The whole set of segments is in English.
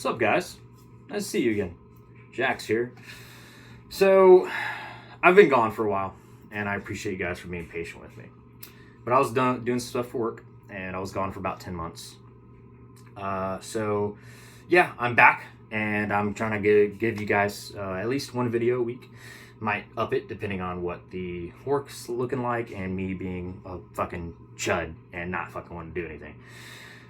What's up, guys? Nice to see you again. Jax here. So, I've been gone for a while, and I appreciate you guys for being patient with me. But I was doing stuff for work, and I was gone for about 10 months. So, yeah, I'm back, and I'm trying to give you guys at least one video a week. Might up it depending on what the work's looking like and me being a fucking chud and not fucking want to do anything.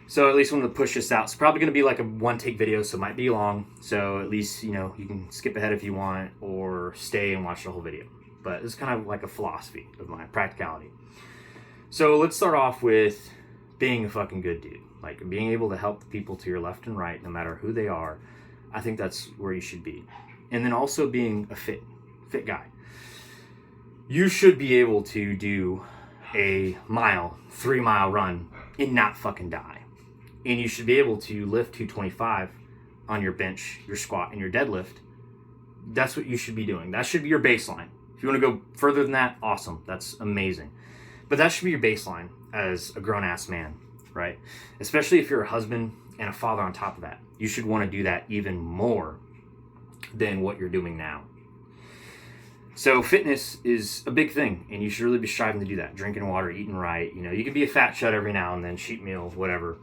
So at least wanted to push this out. It's probably going to be like a one-take video, so it might be long. So at least, you know, you can skip ahead if you want or stay and watch the whole video. But it's kind of like a philosophy of mine, practicality. So let's start off with being a fucking good dude. Like being able to help the people to your left and right, no matter who they are. I think that's where you should be. And then also being a fit guy. You should be able to do a 3-mile run and not fucking die. And you should be able to lift 225 on your bench, your squat, and your deadlift. That's what you should be doing. That should be your baseline. If you want to go further than that, awesome. That's amazing. But that should be your baseline as a grown-ass man, right? Especially if you're a husband and a father on top of that. You should want to do that even more than what you're doing now. So fitness is a big thing, and you should really be striving to do that. Drinking water, eating right. You know, you can be a fat chud every now and then, cheat meal, whatever.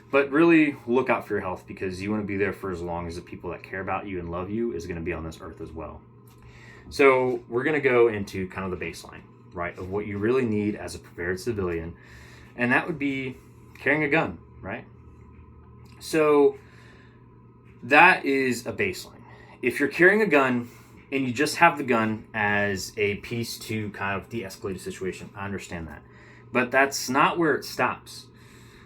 But really look out for your health, because you want to be there for as long as the people that care about you and love you is going to be on this earth as well. So we're going to go into kind of the baseline, right, of what you really need as a prepared civilian. And that would be carrying a gun, right? So that is a baseline. If you're carrying a gun and you just have the gun as a piece to kind of de-escalate a situation, I understand that. But that's not where it stops.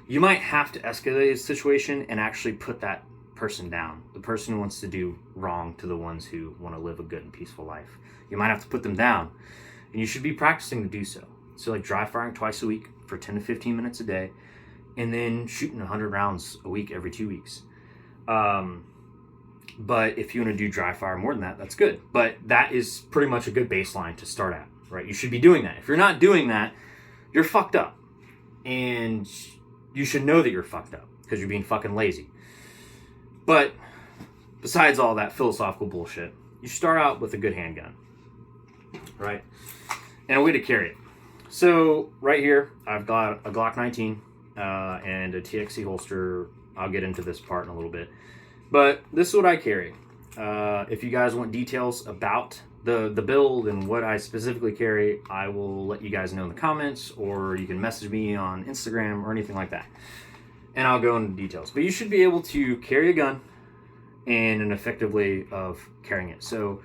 You might have to escalate a situation and actually put that person down. The person who wants to do wrong to the ones who want to live a good and peaceful life. You might have to put them down. And you should be practicing to do so. So like dry firing twice a week for 10 to 15 minutes a day. And then shooting 100 rounds a week every 2 weeks. But if you want to do dry fire more than that, that's good. But that is pretty much a good baseline to start at, right? You should be doing that. If you're not doing that, you're fucked up. And you should know that you're fucked up because you're being fucking lazy. But besides all that philosophical bullshit, you start out with a good handgun, right? And a way to carry it. So right here, I've got a Glock 19 and a TXC holster. I'll get into this part in a little bit. But this is what I carry. If you guys want details about the build and what I specifically carry, I will let you guys know in the comments, or you can message me on Instagram or anything like that. And I'll go into details. But you should be able to carry a gun and an effective way of carrying it. So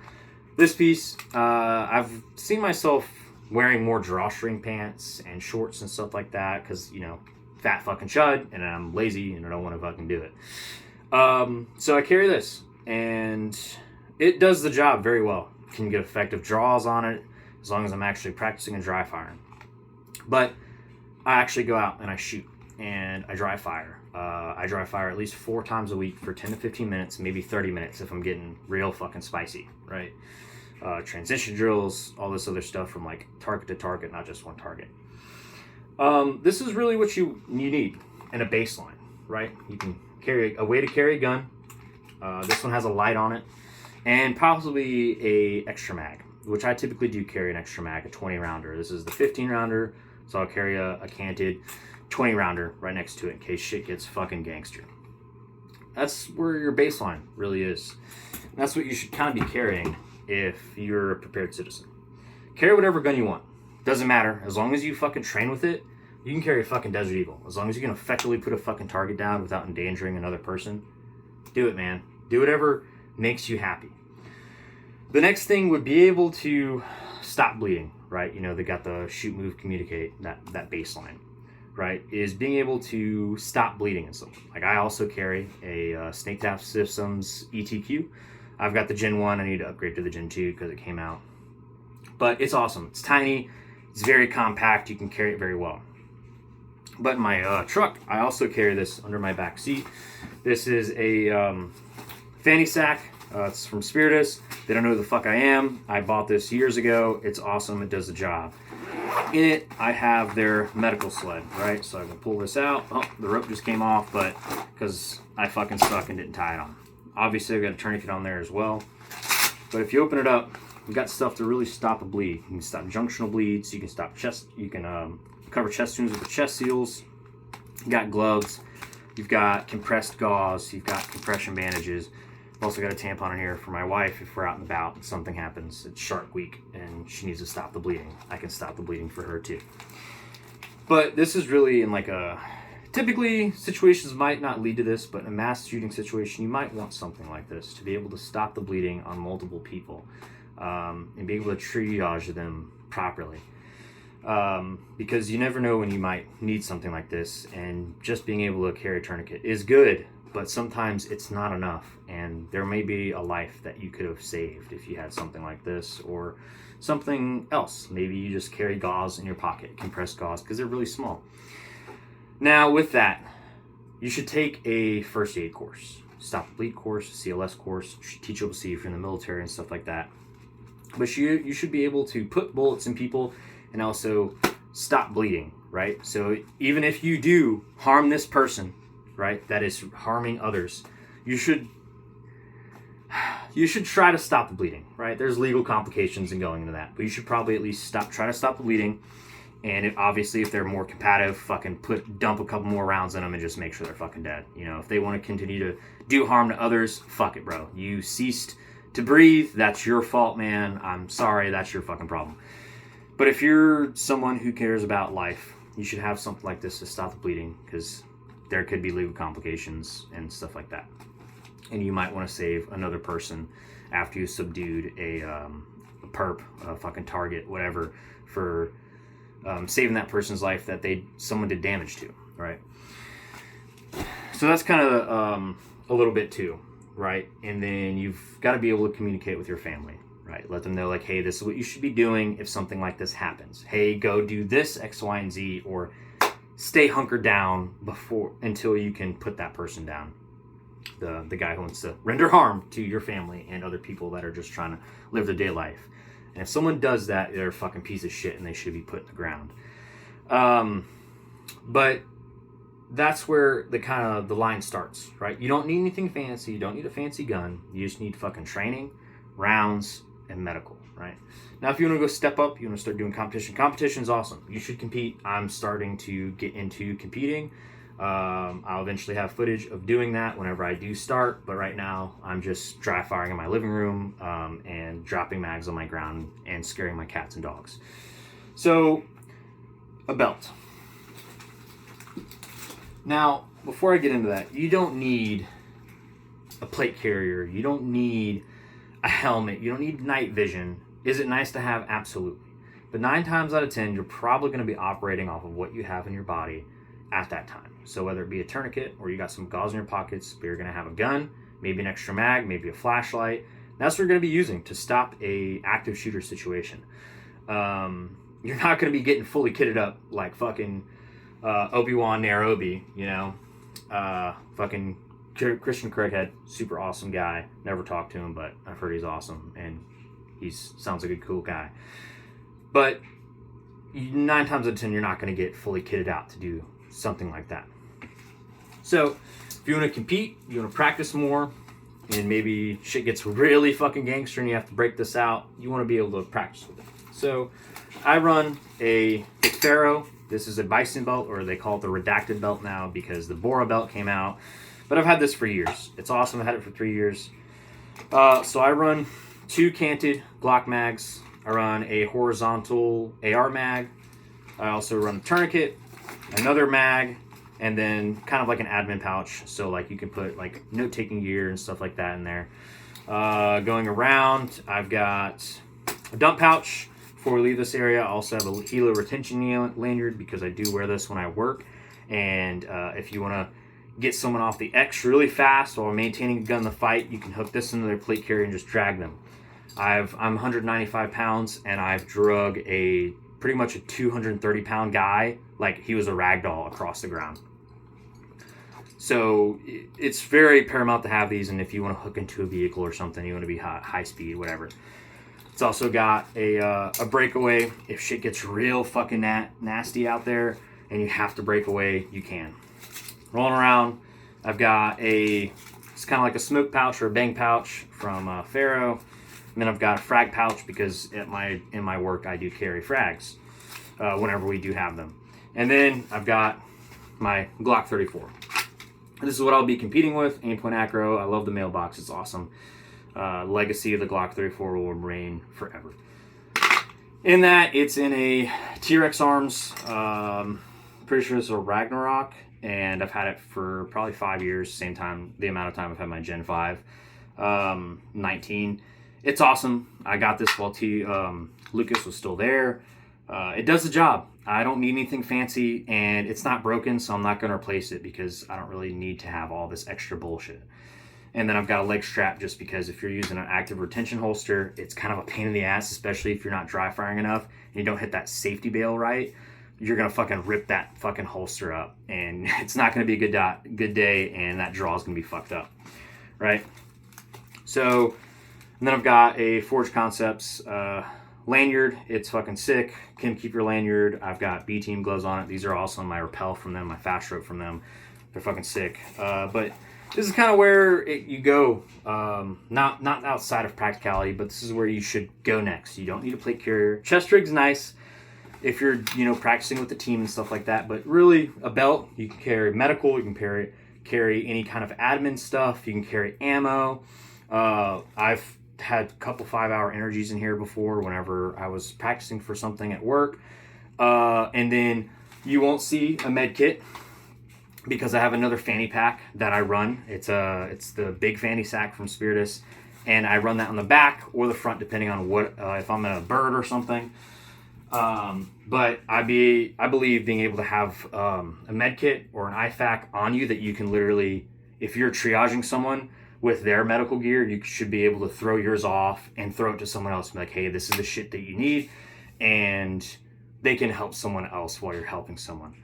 this piece, I've seen myself wearing more drawstring pants and shorts and stuff like that because, you know, fat fucking chud, and I'm lazy and I don't want to fucking do it. So I carry this, and it does the job very well. Can get effective draws on it as long as I'm actually practicing and dry firing. But I actually go out and I shoot and I dry fire. I dry fire at least 4 times a week for 10 to 15 minutes, maybe 30 minutes if I'm getting real fucking spicy, right? Transition drills, all this other stuff from like target to target, not just one target. This is really what you need in a baseline, right? You can carry a way to carry a gun. This one has a light on it. And possibly a extra mag, which I typically do carry an extra mag, a 20 rounder. This is the 15 rounder, so I'll carry a canted 20 rounder right next to it in case shit gets fucking gangster. That's where your baseline really is. And that's what you should kind of be carrying if you're a prepared citizen. Carry whatever gun you want. Doesn't matter. As long as you fucking train with it, you can carry a fucking Desert Eagle. As long as you can effectively put a fucking target down without endangering another person, do it, man. Do whatever makes you happy. The next thing would be able to stop bleeding, right? You know, they got the shoot, move, communicate, that baseline, right? Is being able to stop bleeding in someone. Like I also carry a Snake Tap Systems ETQ. I've got the Gen 1. I need to upgrade to the Gen 2 because it came out. But it's awesome. It's tiny. It's very compact. You can carry it very well. But in my truck, I also carry this under my back seat. This is a fanny sack. It's from Spiritus. They don't know who the fuck I am. I bought this years ago. It's awesome. It does the job. In it, I have their medical sled, right? So I can pull this out. Oh, the rope just came off, but because I fucking suck and didn't tie it on. Obviously, I've got a tourniquet on there as well. But if you open it up, you've got stuff to really stop a bleed. You can stop junctional bleeds. You can stop chest. You can cover chest wounds with the chest seals. You got gloves. You've got compressed gauze. You've got compression bandages. I've also got a tampon in here for my wife if we're out and about and something happens. It's Shark Week and she needs to stop the bleeding. I can stop the bleeding for her too. But this is really in like a... Typically, situations might not lead to this, but in a mass shooting situation, you might want something like this to be able to stop the bleeding on multiple people and be able to triage them properly. Because you never know when you might need something like this, and just being able to carry a tourniquet is good, but sometimes it's not enough, and there may be a life that you could have saved if you had something like this, or something else. Maybe you just carry gauze in your pocket, compressed gauze, because they're really small. Now, with that, you should take a first aid course, stop the bleed course, CLS course, teachable C if you're in the military and stuff like that. But you should be able to put bullets in people and also stop bleeding, right? So even if you do harm this person, right, that is harming others, you should try to stop the bleeding, right? There's legal complications in going into that, but you should probably at least try to stop the bleeding. And obviously, if they're more combative, fucking dump a couple more rounds in them and just make sure they're fucking dead. You know, if they want to continue to do harm to others, fuck it, bro. You ceased to breathe. That's your fault, man. I'm sorry. That's your fucking problem. But if you're someone who cares about life, you should have something like this to stop the bleeding, because there could be legal complications and stuff like that. And you might want to save another person after you subdued a perp, a fucking target, whatever, for saving that person's life that someone did damage to, right? So that's kind of a little bit too, right? And then you've got to be able to communicate with your family, right? Let them know, like, hey, this is what you should be doing if something like this happens. Hey, go do this X, Y, and Z, or stay hunkered down until you can put that person down. The guy who wants to render harm to your family and other people that are just trying to live their day life. And if someone does that, they're a fucking piece of shit and they should be put in the ground. But that's where the line starts, right? You don't need anything fancy. You don't need a fancy gun. You just need fucking training, rounds, and medical, right? Now, if you want to go step up, you want to start doing competition. Competition is awesome. You should compete. I'm starting to get into competing. I'll eventually have footage of doing that whenever I do start, but right now I'm just dry firing in my living room and dropping mags on my ground and scaring my cats and dogs. So, a belt. Now, before I get into that, you don't need a plate carrier. You don't need a helmet. You don't need night vision. Is it nice to have? Absolutely. But 9 times out of 10, you're probably going to be operating off of what you have in your body at that time. So whether it be a tourniquet or you got some gauze in your pockets, but you're going to have a gun, maybe an extra mag, maybe a flashlight. That's what you're going to be using to stop a active shooter situation. You're not going to be getting fully kitted up like fucking Obi-Wan Nairobi, you know. Fucking Christian Craighead, super awesome guy. Never talked to him, but I've heard he's awesome and he sounds like a cool guy. But 9 times out of 10, you're not going to get fully kitted out to do something like that. So if you want to compete, you want to practice more, and maybe shit gets really fucking gangster and you have to break this out, you want to be able to practice with it. So I run a Pharaoh. This is a bison belt, or they call it the redacted belt now because the Bora belt came out. But I've had this for years. It's awesome. I've had it for 3 years. So I run 2 canted Glock mags. I run a horizontal AR mag. I also run a tourniquet, another mag, and then kind of like an admin pouch. So like you can put like note-taking gear and stuff like that in there. Going around, I've got a dump pouch. Before we leave this area, I also have a helo retention lanyard because I do wear this when I work. And if you want to get someone off the X really fast while maintaining a gun in the fight, you can hook this into their plate carrier and just drag them. I'm 195 pounds, and I've drug pretty much a 230 pound guy like he was a rag doll across the ground. So it's very paramount to have these, and if you want to hook into a vehicle or something, you want to be high speed, whatever. It's also got a breakaway. If shit gets real fucking nasty out there and you have to break away, you can. Rolling around, I've got it's kind of like a smoke pouch or a bang pouch from Faro. And then I've got a frag pouch because in my work I do carry frags whenever we do have them. And then I've got my Glock 34. This is what I'll be competing with, aim point acro. I love the mailbox, it's awesome. Legacy of the Glock 34 will remain forever. In that, it's in a T-Rex Arms, pretty sure it's a Ragnarok, and I've had it for probably 5 years, same time, the amount of time I've had my Gen 5, 19. It's awesome. I got this while Lucas was still there. It does the job. I don't need anything fancy, and it's not broken, so I'm not going to replace it because I don't really need to have all this extra bullshit. And then I've got a leg strap just because if you're using an active retention holster, it's kind of a pain in the ass, especially if you're not dry firing enough and you don't hit that safety bail right. You're going to fucking rip that fucking holster up, and it's not going to be a good day, and that draw is going to be fucked up, right? So, and then I've got a Forge Concepts lanyard. It's fucking sick. Can keep your lanyard. I've got B-Team gloves on it. These are also my Rappel from them, my Fast Rope from them. They're fucking sick. But this is kind of where you go. Not outside of practicality, but this is where you should go next. You don't need a plate carrier. Chest rig's nice if you're practicing with the team and stuff like that. But really, a belt. You can carry medical. You can carry any kind of admin stuff. You can carry ammo. I've had a couple 5-hour energies in here before whenever I was practicing for something at work. And then you won't see a med kit because I have another fanny pack that I run. It's the big fanny sack from Spiritus, and I run that on the back or the front depending on what if I'm in a bird or something. But I believe being able to have a med kit or an IFAK on you that you can literally, if you're triaging someone with their medical gear, you should be able to throw yours off and throw it to someone else and be like, hey, this is the shit that you need, and they can help someone else while you're helping someone.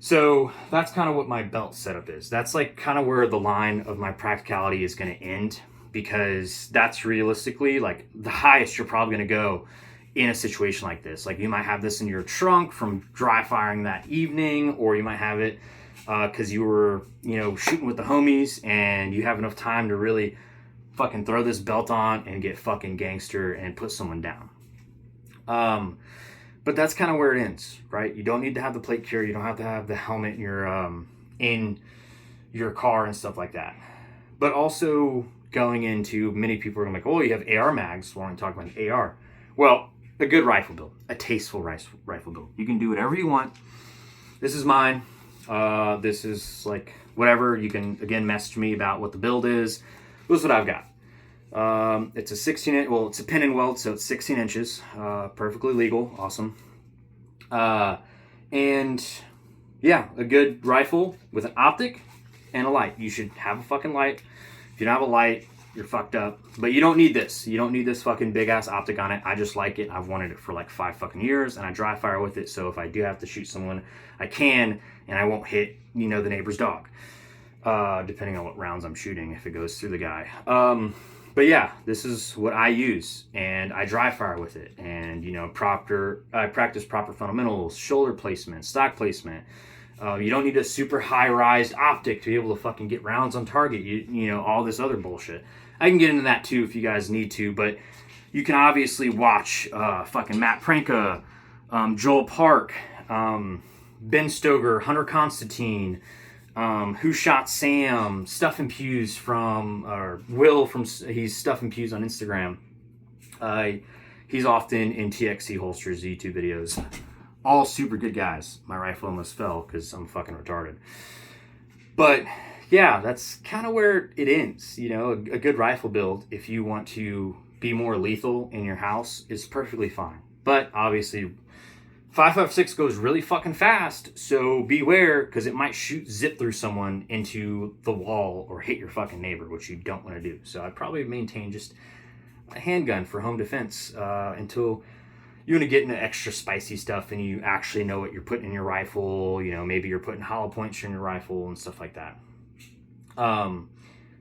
So that's kind of what my belt setup is. That's like kind of where the line of my practicality is going to end, because that's realistically like the highest you're probably going to go in a situation like this. Like you might have this in your trunk from dry firing that evening, or you might have it because you were, shooting with the homies and you have enough time to really fucking throw this belt on and get fucking gangster and put someone down. But that's kind of where it ends, right? You don't need to have the plate carrier. You don't have to have the helmet in your car and stuff like that. But also going into, many people are going to be like, oh, you have AR mags. Why don't you talk about an AR? Well, a good rifle build, a tasteful rifle build. You can do whatever you want. This is mine. This is like whatever. You can, again, message me about what the build is. This is what I've got. It's a 16 inch, well, it's a pin and weld, so it's 16 inches, perfectly legal. Awesome. And yeah, a good rifle with an optic and a light. You should have a fucking light. If you don't have a light, you're fucked up. But you don't need this. You don't need this fucking big ass optic on it. I just like it. I've wanted it for like 5 fucking years, and I dry fire with it. So if I do have to shoot someone, I can, and I won't hit, the neighbor's dog. Depending on what rounds I'm shooting, if it goes through the guy. But yeah, this is what I use, and I dry fire with it. And, I practice proper fundamentals, shoulder placement, stock placement. You don't need a super high-rise optic to be able to fucking get rounds on target. All this other bullshit. I can get into that too if you guys need to, but you can obviously watch fucking Matt Pranka, Joel Park, Ben Stoger, Hunter Constantine, Who Shot Sam, Stuff and Pews or Will from, he's Stuff and Pews on Instagram. He's often in TXC Holsters YouTube videos. All super good guys. My rifle almost fell because I'm fucking retarded. But yeah, that's kind of where it ends. A good rifle build, if you want to be more lethal in your house, is perfectly fine. But obviously, 5.56 goes really fucking fast, so beware, because it might zip through someone into the wall or hit your fucking neighbor, which you don't want to do. So I'd probably maintain just a handgun for home defense until you want to get into extra spicy stuff and you actually know what you're putting in your rifle. Maybe you're putting hollow points in your rifle and stuff like that.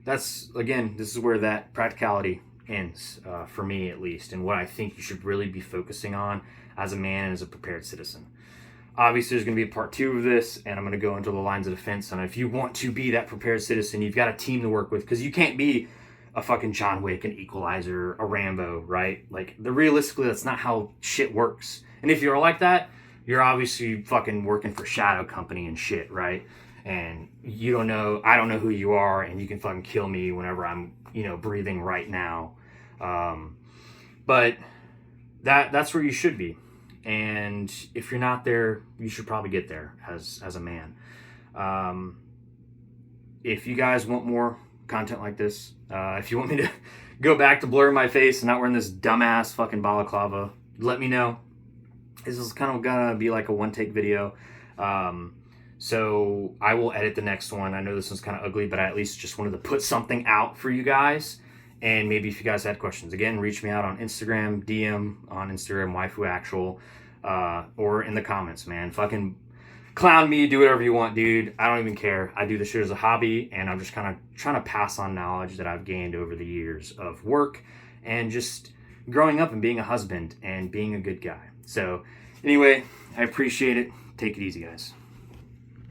This is where that practicality ends, for me at least, and what I think you should really be focusing on as a man and as a prepared citizen. Obviously, there's going to be a part 2 of this, and I'm going to go into the lines of defense. And if you want to be that prepared citizen, you've got a team to work with, because you can't be a fucking John Wick, an Equalizer, a Rambo, right? Like, realistically, that's not how shit works. And if you're like that, you're obviously fucking working for Shadow Company and shit, right? And you don't know, I don't know who you are, and you can fucking kill me whenever I'm, breathing right now. But that's where you should be. And if you're not there, you should probably get there as a man. If you guys want more content like this, if you want me to go back to blurring my face and not wearing this dumbass fucking balaclava, let me know. This is kind of gonna be like a one-take video. So I will edit the next one. I know this one's kind of ugly, but I at least just wanted to put something out for you guys. And maybe if you guys had questions, again, reach me out on Instagram, DM on Instagram, waifuactual, or in the comments, man. Fucking clown me, do whatever you want, dude. I don't even care. I do this shit as a hobby, and I'm just kind of trying to pass on knowledge that I've gained over the years of work and just growing up and being a husband and being a good guy. So anyway, I appreciate it. Take it easy, guys.